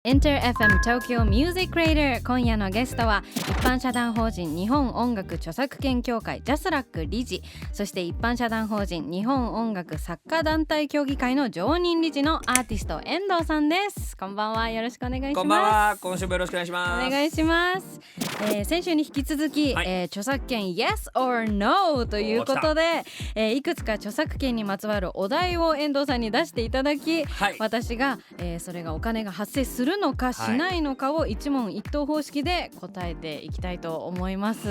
Enter FM Tokyo Music Creator 今夜のゲストは一般社団法人日本音楽著作権協会ジャスラック理事、そして一般社団法人日本音楽作家団体協議会の常任理事のアーティスト遠藤さんです。こんばんは、よろしくお願いします。こんばんは、今週もよろしくお願いします。お願いします。先週に引き続き、著作権 Yes or No ということで、いくつか著作権にまつわるお題を遠藤さんに出していただき、私が、それがお金が発生するのかしないのかを一問一答方式で答えていきたいと思います。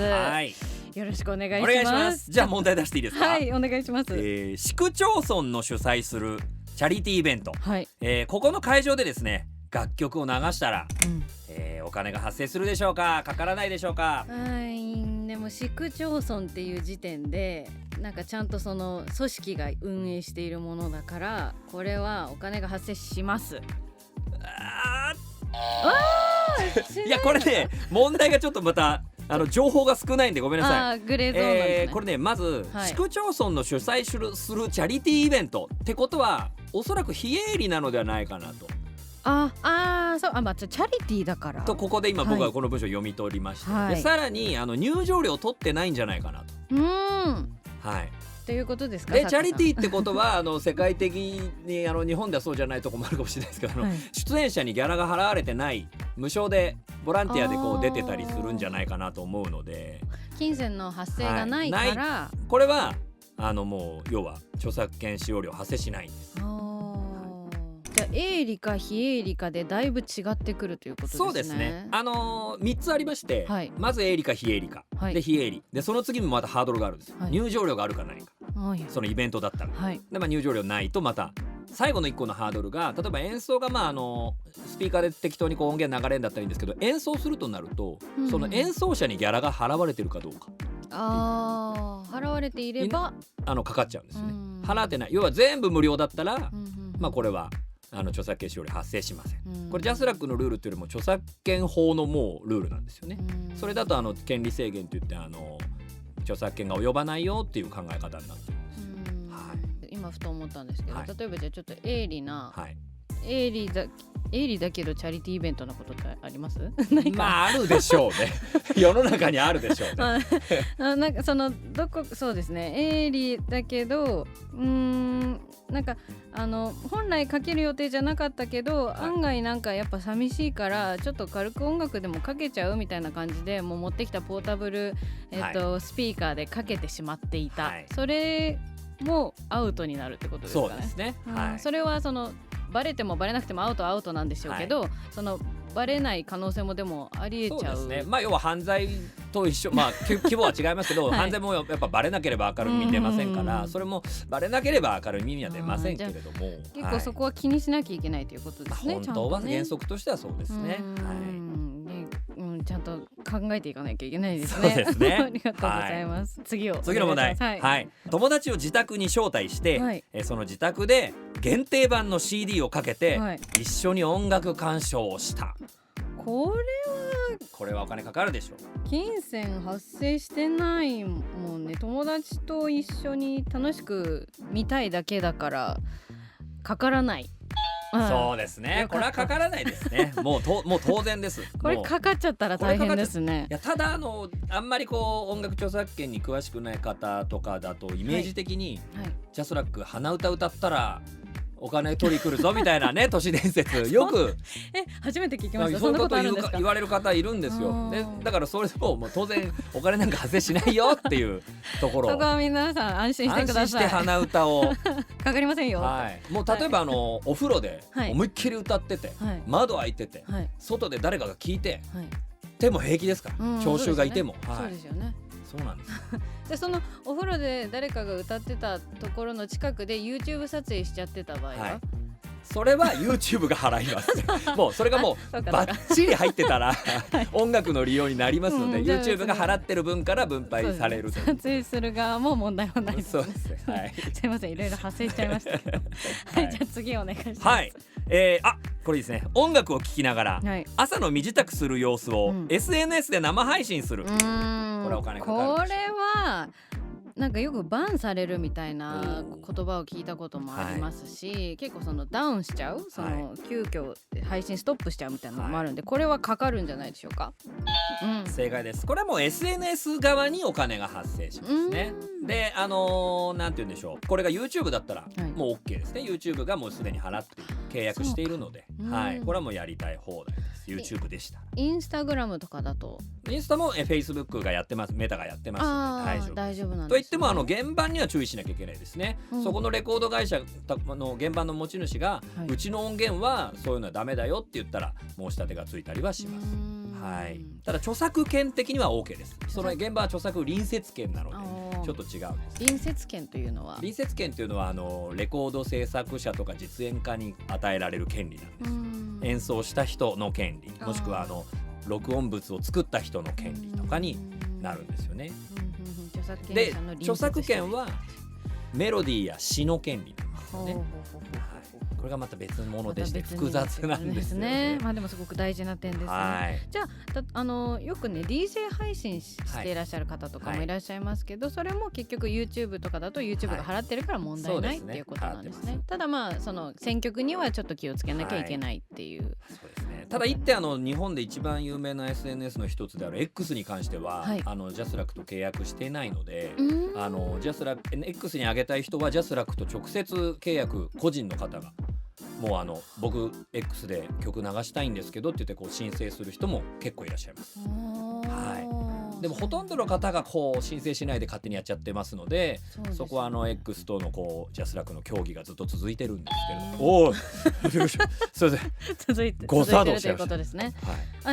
よろしくお願いします。お願いします。じゃあ問題出していいですか。はい、お願いします。市区町村の主催するチャリティーイベント、ここの会場でですね、楽曲を流したら、お金が発生するでしょうか、かからないでしょうか。でも市区町村っていう時点でなんかちゃんとその組織が運営しているものだから、これはお金が発生します。いや、これね、問題がちょっとまた情報が少ないんでごめんなさい。グレーゾーンなんですね。これね、まず、市区町村の主催するチャリティーイベントってことは、おそらく非営利なのではないかなと。そう、チャリティーだからと、ここで今僕はこの文章を読み取りました。でさらに入場料取ってないんじゃないかなと。ということですか。でチャリティーってことは世界的に日本ではそうじじゃないとこもあるかもしれないですけど、出演者にギャラが払われてない無償でボランティアでこう出てたりするんじゃないかなと思うので、金銭の発生がないから、これはもう要は著作権使用料発生しないんです。じゃあ営利か非営利かでだいぶ違ってくるということですね。そうですね。3つありまして、まず営利か非営利か、で非営利で、その次もまたハードルがあるんですよ。入場料があるかないか、そのイベントだったら、で、入場料ないと、また最後の1個のハードルが、例えば演奏がスピーカーで適当にこう音源流れるんだったらいいんですけど、演奏するとなると、その演奏者にギャラが払われてるかどうか。払われていればかかっちゃうんですよね。払ってない、要は全部無料だったら、これは著作権使用料発生しません。これジャスラックのルールっていうよりも著作権法のもうルールなんですよね。それだと権利制限といって著作権が及ばないよっていう考え方になってるんです。今ふと思ったんですけど、例えばじゃあちょっと営利な、営利だけどチャリティーイベントのことってあります？あるでしょうね。世の中にあるでしょうね。なんかそうですね、営利だけどなんか本来かける予定じゃなかったけど、案外なんかやっぱ寂しいからちょっと軽く音楽でもかけちゃうみたいな感じで、もう持ってきたポータブル、スピーカーでかけてしまっていた、それもアウトになるってことですかね。そうですね。それはバレてもバレなくてもアウトなんでしょうけど、バレない可能性もでもありえちゃう。そうですね。要は犯罪と一緒、規模は違いますけど、犯罪もやっぱバレなければ明るみに出ませんから、それもバレなければ明るみには出ませんけれども、結構そこは気にしなきゃいけないということですね。本当は原則としてはそうですね。ちゃんと考えていかなきゃいけないですね。そうですね。ありがとうございます。次の問題。友達を自宅に招待して、その自宅で限定版の CD をかけて、一緒に音楽鑑賞をした。これはお金かかるでしょう。金銭発生してないもんね。友達と一緒に楽しく見たいだけだからかからない。そうですね。これはかからないですね。もう当然です。これかかっちゃったら大変ですね。いや、ただあんまり音楽著作権に詳しくない方とかだとイメージ的に、ジャスラック鼻歌歌ったらお金取り来るぞみたいなね、都市伝説よく初めて聞きました。そういうこと言われる方いるんですよ。でだからそれもう当然お金なんか発生しないよっていうところ。そこは皆さん安心してください。安心して鼻歌をかかりませんよ。もう例えばお風呂で思いっきり歌ってて、窓開いてて、外で誰かが聞いてでも平気ですから、聴衆がいても。そうですよね。そうなんです。でそのお風呂で誰かが歌ってたところの近くで YouTube 撮影しちゃってた場合は、それは YouTube が払いますもうそれがもうバッチリ入ってたら音楽の利用になりますので、YouTube が払ってる分から分配される。撮影する側も問題はないですね。そうですね。すいません、いろいろ派生しちゃいましたけど。じゃあ次お願いします。これですね。音楽を聴きながら朝の身支度する様子を SNS で生配信する。これはお金かかる。これはなんかよくバンされるみたいな言葉を聞いたこともありますし、結構そのダウンしちゃう、その急遽配信ストップしちゃうみたいなのもあるんで、これはかかるんじゃないでしょうか。正解です。これはもう SNS 側にお金が発生しますね。でなんて言うんでしょう、これが YouTube だったらもう OK ですね。 YouTube がもうすでに払って契約しているので、これはもうやりたい放題です。 YouTube でしたら。インスタグラムとかだと、インスタもFacebook がやってます、メタがやってますので大丈夫なんですね。といっても現場には注意しなきゃいけないですね。そこのレコード会社の現場の持ち主が、うちの音源はそういうのはダメだよって言ったら申し立てがついたりはします。ただ著作権的には OK です。その現場は著作隣接権なのでちょっと違うんです。隣接権というのは、隣接権というのはレコード制作者とか実演家に与えられる権利なんです。演奏した人の権利、もしくは録音物を作った人の権利とかになるんですよね。で著作権はメロディーや詩の権利なんですよね。これがまた別物でして複雑なんですよね。でもすごく大事な点ですね。じゃあよくね DJ 配信していらっしゃる方とかもいらっしゃいますけど、それも結局 YouTube とかだと YouTube が払ってるから問題ないっていうことなんですね。ただその選曲にはちょっと気をつけなきゃいけないっていう。そうですね。ただ一点日本で一番有名な SNS の一つである X に関しては、ジャスラックと契約していないので、ジャスラック X に上げたい人はジャスラックと直接契約、個人の方がもう僕 X で曲流したいんですけどって言って申請する人も結構いらっしゃいます。でもほとんどの方が申請しないで勝手にやっちゃってますので、そこはX とのジャスラックの協議がずっと続いてるんですけれども、おーすいません、続いてるということですね。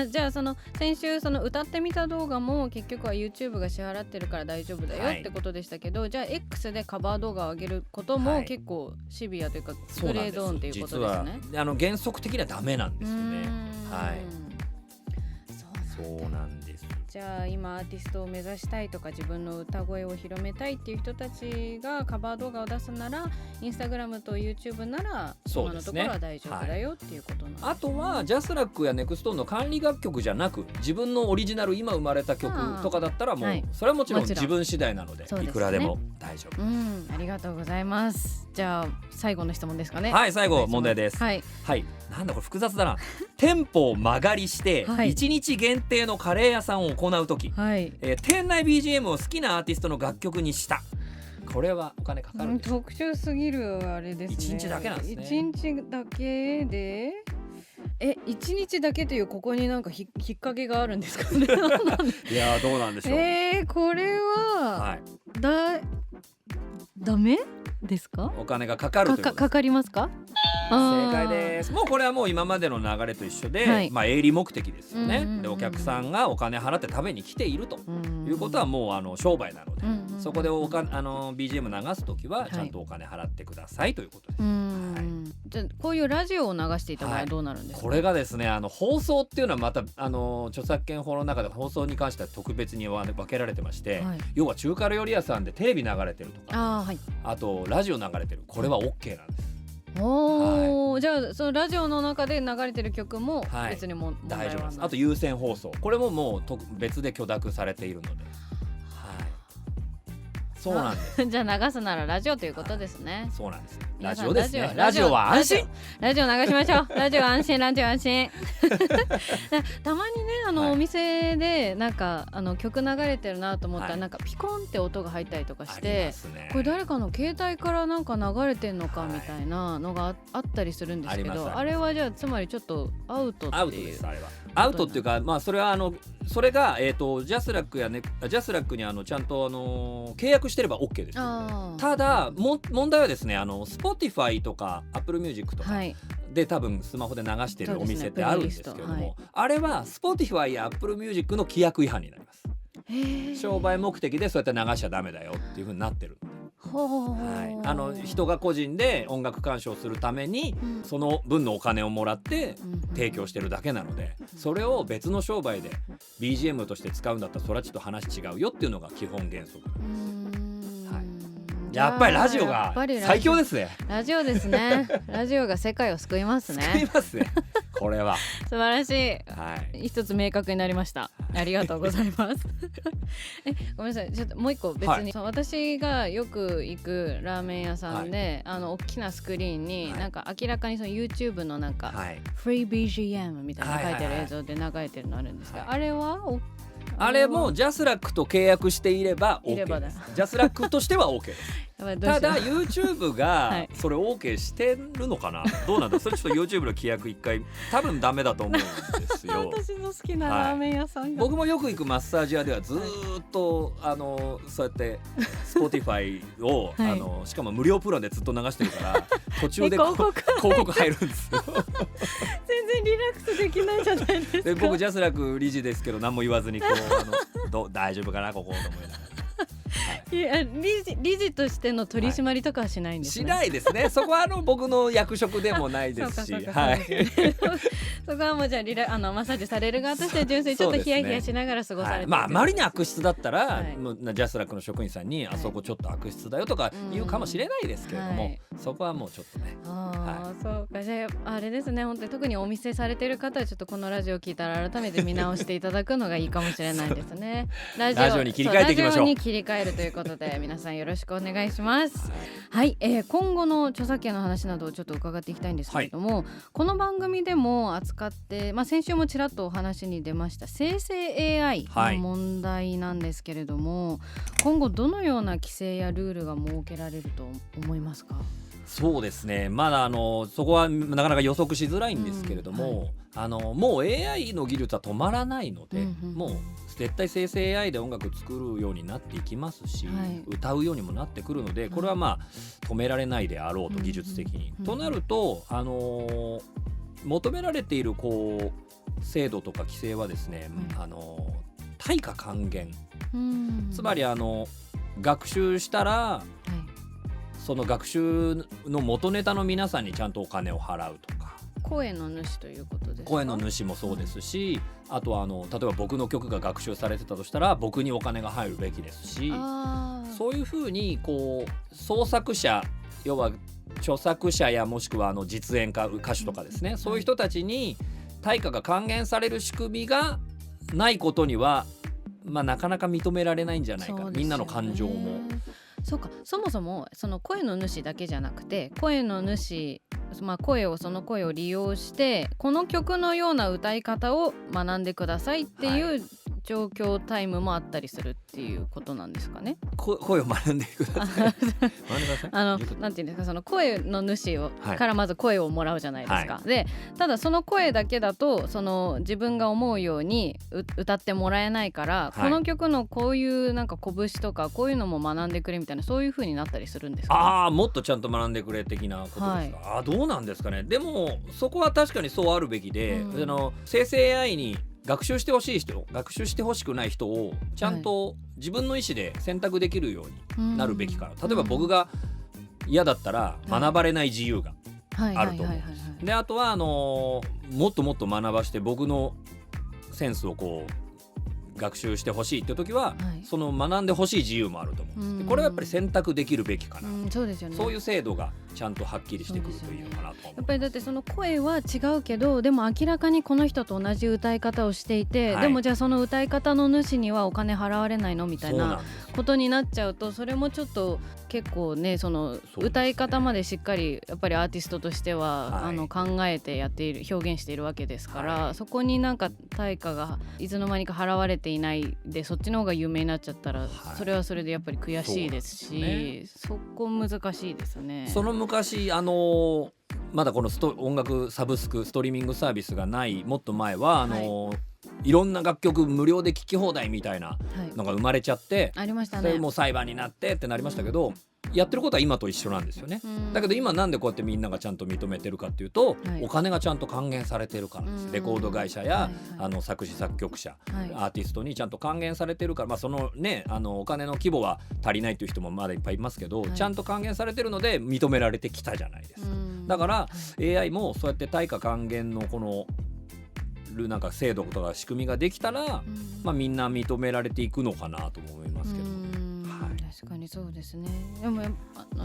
じゃあその先週歌ってみた動画も結局は YouTube が支払ってるから大丈夫だよってことでしたけど、じゃあ X でカバー動画を上げることも結構シビアというかグレーゾーンっていうことですね。実は原則的にはダメなんですよね。そうなんです。じゃあ今アーティストを目指したいとか自分の歌声を広めたいっていう人たちがカバー動画を出すなら、インスタグラムと YouTube なら今のところは大丈夫だよっていうことなんですね。あとはジャスラックやネクストーンの管理楽曲じゃなく、自分のオリジナル今生まれた曲とかだったらもうそれはもちろん自分次第なのでいくらでも大丈夫。ありがとうございます。じゃあ最後の質問ですかね。最後問題です。なんだこれ複雑だな。店舗を間借りして1日限定のカレー屋さんを行うとき、店内 BGM を好きなアーティストの楽曲にした。これはお金かかるんですか？特殊すぎるあれですね。1日だけなんですね。1日だけで1日だけというここになんか引っ掛けがあるんですかね。いやどうなんでしょう。これは、ダメですか？お金がかかるということです。かかりますか？正解です。もうこれはもう今までの流れと一緒で、営利目的ですよね。でお客さんがお金払って食べに来ているということはもう商売なので、そこでBGM 流すときはちゃんとお金払ってくださいということです。じゃあこういうラジオを流していた場合はどうなるんですか？これがですね、放送っていうのはまた著作権法の中で放送に関しては特別に分けられてまして、要は中華料理屋さんでテレビ流れてるとか、あとラジオ流れてる、これは OK なんです。じゃあそのラジオの中で流れてる曲も別にも大丈夫です。あと有線放送、これももう別で許諾されているので、そうなんです。じゃあ流すならラジオということですね。そうなんです。ラジオですね。ラジオは安心。ラジオ流しましょう。ラジオ安心、ラジオ安心。たまにねお店でなんか曲流れてるなと思ったら、なんかピコンって音が入ったりとかして、これ誰かの携帯からなんか流れてんのかみたいなのがあったりするんですけど、あれはじゃあつまりちょっとアウトっていう。アウトです。あれはアウトっていうか、それはそれがジャスラックやね、ジャスラックにちゃんと契約してれば OK です。ただ問題はですね、Spotify とか Apple Music とかで多分スマホで流してるお店ってあるんですけども、あれは Spotify や Apple Music の規約違反になります。商売目的でそうやって流しちゃダメだよっていう風になってる。人が個人で音楽鑑賞するためにその分のお金をもらって提供してるだけなので、それを別の商売で BGM として使うんだったらそれはちょっと話違うよっていうのが基本原則。やっぱりラジオが最強ですね。ラジオですね。ラジオが世界を救いますね。救いますね。これは素晴らしい。一つ明確になりました。ありがとうございますごめんなさい、ちょっともう一個別に、私がよく行くラーメン屋さんで、大きなスクリーンに、なんか明らかにその YouTube のなんか、フリー BGM みたいな書いてる映像で流れてるのあるんですが、あれはあれもジャスラックと契約していれば OK です。ジャスラックとしては OK です。ただ YouTube がそれ OK してるのかな、どうなんだ、それちょっと YouTube の規約一回多分ダメだと思うんですよ私の好きなラーメン屋さんが、僕もよく行くマッサージ屋ではずっと、そうやって Spotify を、しかも無料プランでずっと流してるから途中で広告入るんですよ全然リラックスできないじゃないですか。で僕ジャスラック理事ですけど何も言わずにこう大丈夫かなここと思いながらいや理事としての取り締まりとかはしないんですね。しないですね。そこは僕の役職でもないですし、そこはもうじゃあマッサージされる側として純粋にちょっとヒヤヒヤしながら過ごされてる、あまりに悪質だったら、ジャスラックの職員さんに、あそこちょっと悪質だよとか言うかもしれないですけれども、そこはもうちょっとね。そうか、じゃああれですね、本当に特にお店されてる方はちょっとこのラジオを聞いたら改めて見直していただくのがいいかもしれないですねラジオに切り替えていきましょう。ラジオに切り替えるということで皆さんよろしくお願いします。はい、今後の著作権の話などをちょっと伺っていきたいんですけれども、この番組でも扱って、先週もちらっとお話に出ました生成 AI の問題なんですけれども、今後どのような規制やルールが設けられると思いますか？そうですね、まだそこはなかなか予測しづらいんですけれども、もう AI の技術は止まらないので、もう絶対生成 AI で音楽作るようになっていきますし、歌うようにもなってくるので、これは止められないであろうと、技術的に。となると、求められている制度とか規制はですね、対価還元、つまり学習したら、その学習の元ネタの皆さんにちゃんとお金を払うとか、声の主ということですか？声の主もそうですし、あとは例えば僕の曲が学習されてたとしたら僕にお金が入るべきですし、そういうふうに創作者、要は著作者やもしくは実演家、歌手とかですね、そういう人たちに対価が還元される仕組みがないことには、なかなか認められないんじゃないか、みんなの感情も。そうか、そもそもその声の主だけじゃなくて、声の主、その声を利用してこの曲のような歌い方を学んでくださいっていう状況タイムもあったりするっていうことなんですかね。声を学んでくださいなんていうんですか、その声の主からまず声をもらうじゃないですか、でただその声だけだと自分が思うように歌ってもらえないから、この曲のこういうなんか拳とかこういうのも学んでくれみたいな、そういう風になったりするんですかね。もっとちゃんと学んでくれ的なことですか？どうなんですかね。でもそこは確かにそうあるべきで、生成 AI に学習してほしい人、学習してほしくない人をちゃんと自分の意思で選択できるようになるべきかな。例えば僕が嫌だったら学ばれない自由があると思う。であとはもっともっと学ばして僕のセンスを学習してほしいって時は、その学んでほしい自由もあると思うんです。これはやっぱり選択できるべきかな、そうですよね。そういう制度がちゃんとはっきりしてくるといいのかなと思う。やっぱりだってその声は違うけど、でも明らかにこの人と同じ歌い方をしていて、でもじゃあその歌い方の主にはお金払われないのみたいなことになっちゃうと、それもちょっと結構ね、その歌い方までしっかりやっぱりアーティストとしては、考えてやっている、表現しているわけですから、そこになんか対価がいつの間にか払われていないで、そっちの方が有名になっちゃったら、それはそれでやっぱり悔しいですし、そこ難しいですね。その昔まだこの音楽サブスクストリーミングサービスがないもっと前は、いろんな楽曲無料で聴き放題みたいなのが生まれちゃって、ありましたね。それも裁判になってってなりましたけど、やってることは今と一緒なんですよね。だけど今なんでこうやってみんながちゃんと認めてるかっていうと、お金がちゃんと還元されてるからです。レコード会社や、作詞作曲者、アーティストにちゃんと還元されてるから、そのね、お金の規模は足りないという人もまだいっぱいいますけど、ちゃんと還元されてるので認められてきたじゃないですか。だから AI もそうやって対価還元のこのなんか制度とか仕組みができたら、みんな認められていくのかなと思いますけど、確かにそうですね。でも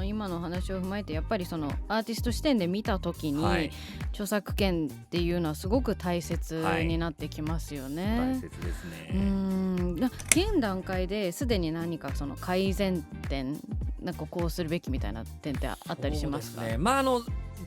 今の話を踏まえてやっぱりそのアーティスト視点で見た時に、はい、著作権っていうのはすごく大切になってきますよね、はい、大切ですね。現段階ですでに何かその改善点なんかこうするべきみたいな点ってあったりしますか？そうですね、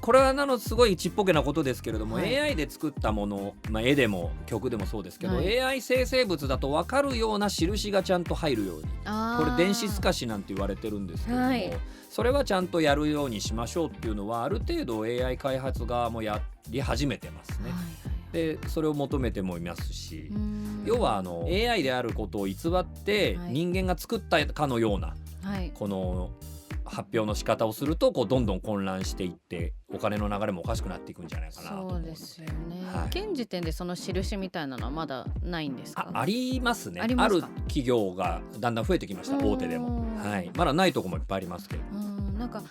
これはすごいちっぽけなことですけれども、はい、AI で作ったもの、絵でも曲でもそうですけど、はい、AI 生成物だと分かるような印がちゃんと入るように、これ電子透かしなんて言われてるんですけれども、はい、それはちゃんとやるようにしましょうっていうのはある程度 AI 開発側もやり始めてますね、はい、でそれを求めてもいますし、要はAI であることを偽って人間が作ったかのような、はい、この発表の仕方をするとどんどん混乱していってお金の流れもおかしくなっていくんじゃないかなと思うので。そうですよね、はい、現時点でその印みたいなのはまだないんですか？ありますね。ある企業がだんだん増えてきました、大手でも、はい、まだないとこもいっぱいありますけど、なんか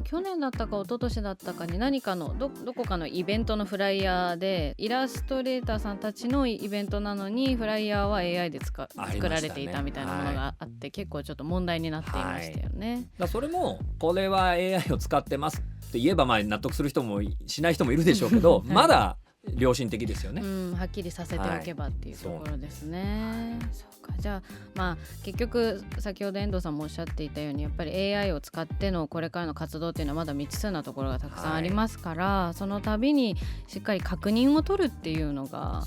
去年だったか一昨年だったかに何かのどこかのイベントのフライヤーでイラストレーターさんたちのイベントなのにフライヤーは AI で作られていたみたいなものがあって、はい、結構ちょっと問題になっていましたよね、はい、それもこれは AI を使ってますって言えば納得する人もしない人もいるでしょうけど、はい、まだ良心的ですよね、はっきりさせておけばっていうところですね、はい、そうか。じゃあ結局先ほど遠藤さんもおっしゃっていたようにやっぱり AI を使ってのこれからの活動っていうのはまだ未知数なところがたくさんありますから、はい、その度にしっかり確認を取るっていうのが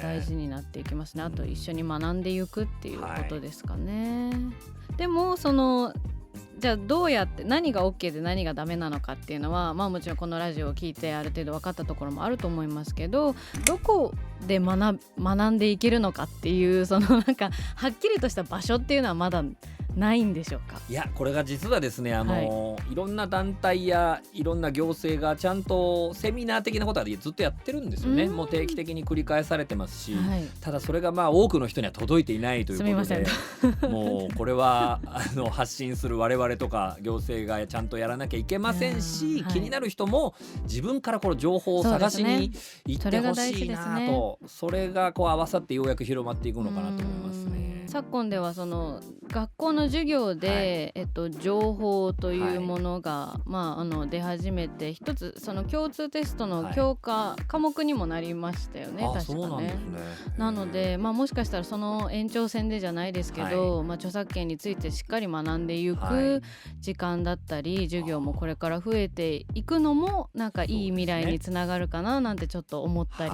大事になっていきますね。あと一緒に学んでいくっていうことですかね、はい、でもじゃあどうやって何が OK で何がダメなのかっていうのはもちろんこのラジオを聞いてある程度分かったところもあると思いますけど、どこで学んでいけるのかっていうなんかはっきりとした場所っていうのはまだないんでしょうか？いやこれが実はですねいろんな団体やいろんな行政がちゃんとセミナー的なことはずっとやってるんですよね。もう定期的に繰り返されてますし、はい、ただそれが多くの人には届いていないということでもうこれは発信する我々とか行政がちゃんとやらなきゃいけませんし、気になる人も自分からこの情報を探しに行ってほしいなと、それが合わさってようやく広まっていくのかなと思いますね。昨今では学校の授業で、はい、情報というものが、はい、出始めて一つ共通テストの教科、科目にもなりましたよね、確かね。そうなんですね。なので、もしかしたらその延長線でじゃないですけど、はい、著作権についてしっかり学んでいく時間だったり、授業もこれから増えていくのもなんかいい未来につながるかななんてちょっと思ったり、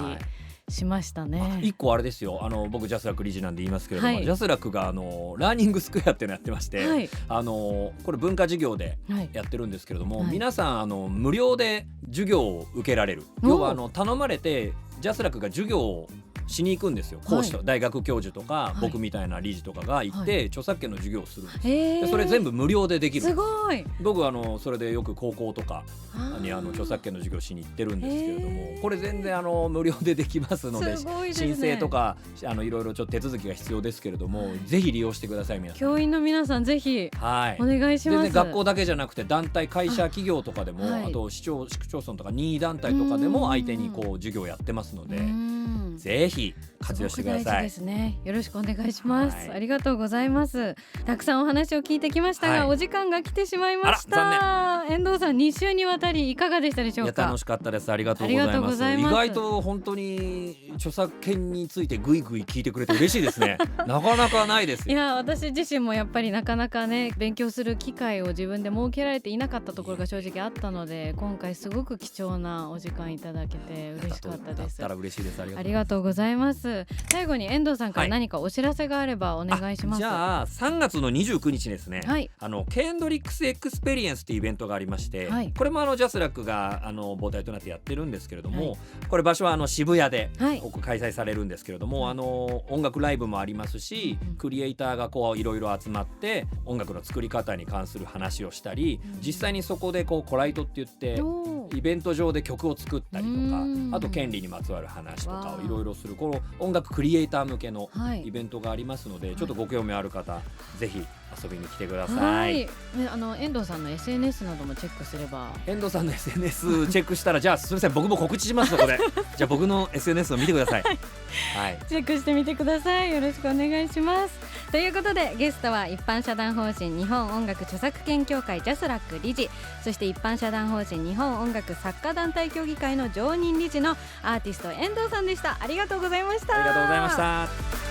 しましたね。一個あれですよ、僕ジャスラック理事なんで言いますけれども、はい、ジャスラックがラーニングスクエアっていうのやってまして、はい、これ文化授業でやってるんですけれども、はい、皆さん無料で授業を受けられる、要は頼まれてジャスラックが授業をしに行くんですよ。講師と、大学教授とか、僕みたいな理事とかが行って、著作権の授業をするんです。でそれ全部無料でできる。すごい。僕それでよく高校とかに著作権の授業しに行ってるんですけれども、これ全然無料でできますので、申請とかいろいろちょっと手続きが必要ですけれども、ぜひ利用してください。皆さん、教員の皆さんぜひお願いします。全然学校だけじゃなくて団体、会社、企業とかでも、あと市町村とか任意団体とかでも相手に授業をやってますので、ぜひ活用してください。すごく大事ですね。よろしくお願いします、ありがとうございます。たくさんお話を聞いてきましたが、お時間が来てしまいました。遠藤さん、2週にわたりいかがでしたでしょうか？楽しかったです。ありがとうございます。意外と本当に著作権についてぐいぐい聞いてくれて嬉しいですね。なかなかないですよ。いや、私自身もやっぱりなかなかね、勉強する機会を自分で設けられていなかったところが正直あったので、今回すごく貴重なお時間いただけて嬉しかったです。だったら嬉しいです。ありがとうございます。最後に遠藤さんから何かお知らせがあればお願いします。じゃあ3月の29日ですね、ケンドリックスエクスペリエンスっていうイベントがありまして、これもジャスラックが母体となってやってるんですけれども、これ場所は渋谷で開催されるんですけれども、音楽ライブもありますし、クリエイターがいろいろ集まって音楽の作り方に関する話をしたり、実際にそこでコライトって言ってイベント上で曲を作ったりとか、あと権利にまつわる話とかをいろいろする、この音楽クリエイター向けのイベントがありますので、ちょっとご興味ある方、ぜひ遊びに来てください。遠藤さんの SNS などもチェックすれば。遠藤さんの SNS チェックしたらじゃあすみません僕も告知しますそこでじゃあ僕の SNS を見てください、はい、チェックしてみてください。よろしくお願いします。ということでゲストは一般社団法人日本音楽著作権協会ジャスラック理事、そして一般社団法人日本音楽作家団体協議会の常任理事のアーティスト遠藤さんでした。ありがとうございました。ありがとうございました。